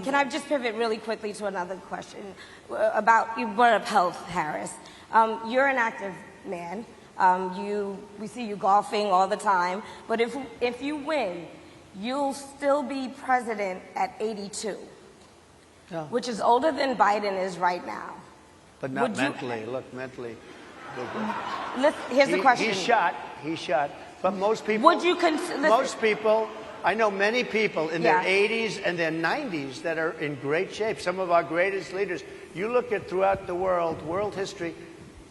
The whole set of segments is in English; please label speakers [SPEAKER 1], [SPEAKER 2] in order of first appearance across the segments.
[SPEAKER 1] Can I just pivot really quickly to another question about, you brought up health, Harris. You're an active man. We see you golfing all the time. But if you win, you'll still be president at 82, which is older than Biden is right now.
[SPEAKER 2] But not mentally. Look, mentally.
[SPEAKER 1] Here's the question.
[SPEAKER 2] He's shot. But most people, I know many people in their 80s and their 90s that are in great shape. Some of our greatest leaders. You look at throughout the world history,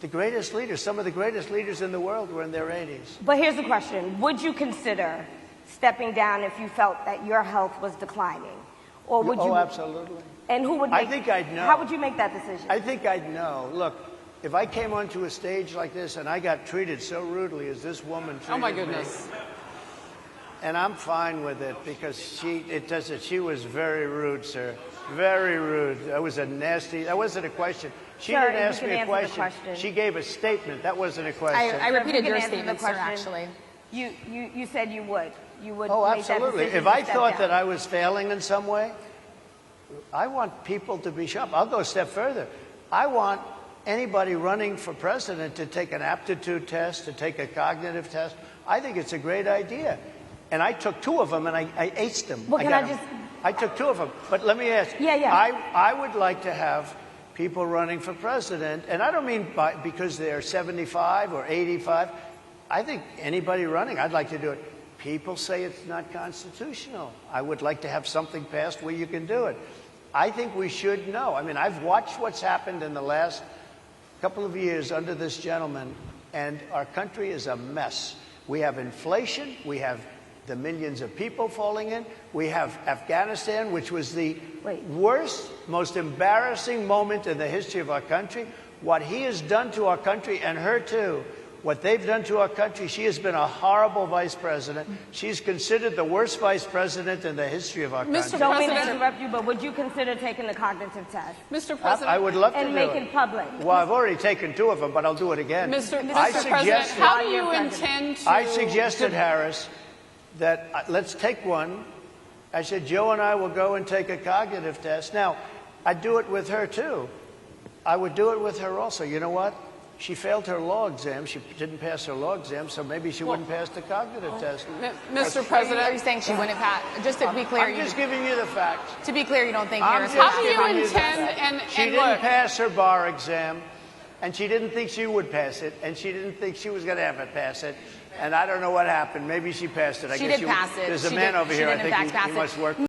[SPEAKER 2] the greatest leaders, some of the greatest leaders in the world were in their 80s.
[SPEAKER 1] But here's the question. Would you consider stepping down if you felt that your health was declining? Or would you?
[SPEAKER 2] Oh, absolutely.
[SPEAKER 1] And who would make,
[SPEAKER 2] I think I'd know.
[SPEAKER 1] How would you make that decision?
[SPEAKER 2] I think I'd know. Look, if I came onto a stage like this and I got treated so rudely as this woman treated me.
[SPEAKER 3] Oh, my goodness.
[SPEAKER 2] And I'm fine with it because she was very rude, sir. Very rude. That was that wasn't a question. She didn't ask me a question. She gave a statement. That wasn't a question.
[SPEAKER 4] I repeated your statement, sir, actually.
[SPEAKER 1] You said you would. You would
[SPEAKER 2] Oh,
[SPEAKER 1] make
[SPEAKER 2] absolutely.
[SPEAKER 1] That decision
[SPEAKER 2] if I
[SPEAKER 1] to step
[SPEAKER 2] thought
[SPEAKER 1] down.
[SPEAKER 2] that I was failing in some way, I want people to be sharp. I'll go a step further. I want anybody running for president to take an aptitude test, to take a cognitive test. I think it's a great idea. And I took 2 of them, and I aced them.
[SPEAKER 1] Well,
[SPEAKER 2] I took 2 of them. But let me ask you. I would like to have people running for president, and I don't mean because they're 75 or 85. I think anybody running, I'd like to do it. People say it's not constitutional. I would like to have something passed where you can do it. I think we should know. I mean, I've watched what's happened in the last couple of years under this gentleman, and our country is a mess. We have inflation. We have the millions of people falling in. We have Afghanistan, which was the worst, most embarrassing moment in the history of our country. What he has done to our country, and her too, what they've done to our country, she has been a horrible vice president. She's considered the worst vice president in the history of our country.
[SPEAKER 1] Mr. Don't mean to interrupt you, but would you consider taking the cognitive test?
[SPEAKER 3] Mr. President.
[SPEAKER 2] I would love to do it.
[SPEAKER 1] And make it public.
[SPEAKER 2] Well, I've already taken 2 of them, but I'll do it again.
[SPEAKER 3] Mr. President, how do you intend to...
[SPEAKER 2] I suggested, Harris, that let's take one. I said, Joe and I will go and take a cognitive test. Now, I'd do it with her, too. I would do it with her also. You know what? She failed her law exam. She didn't pass her law exam, so maybe she wouldn't pass the cognitive test.
[SPEAKER 3] Mr. President,
[SPEAKER 4] are you saying she wouldn't pass? Just to be clear,
[SPEAKER 2] I'm just giving you the facts.
[SPEAKER 4] To be clear, you don't think Harris?
[SPEAKER 3] How do you intend?
[SPEAKER 2] She didn't pass her bar exam, and she didn't think she would pass it, and she didn't think she was going to ever pass it. And I don't know what happened. Maybe she passed it.
[SPEAKER 4] She did pass it.
[SPEAKER 2] There's a man over here. I think he must work.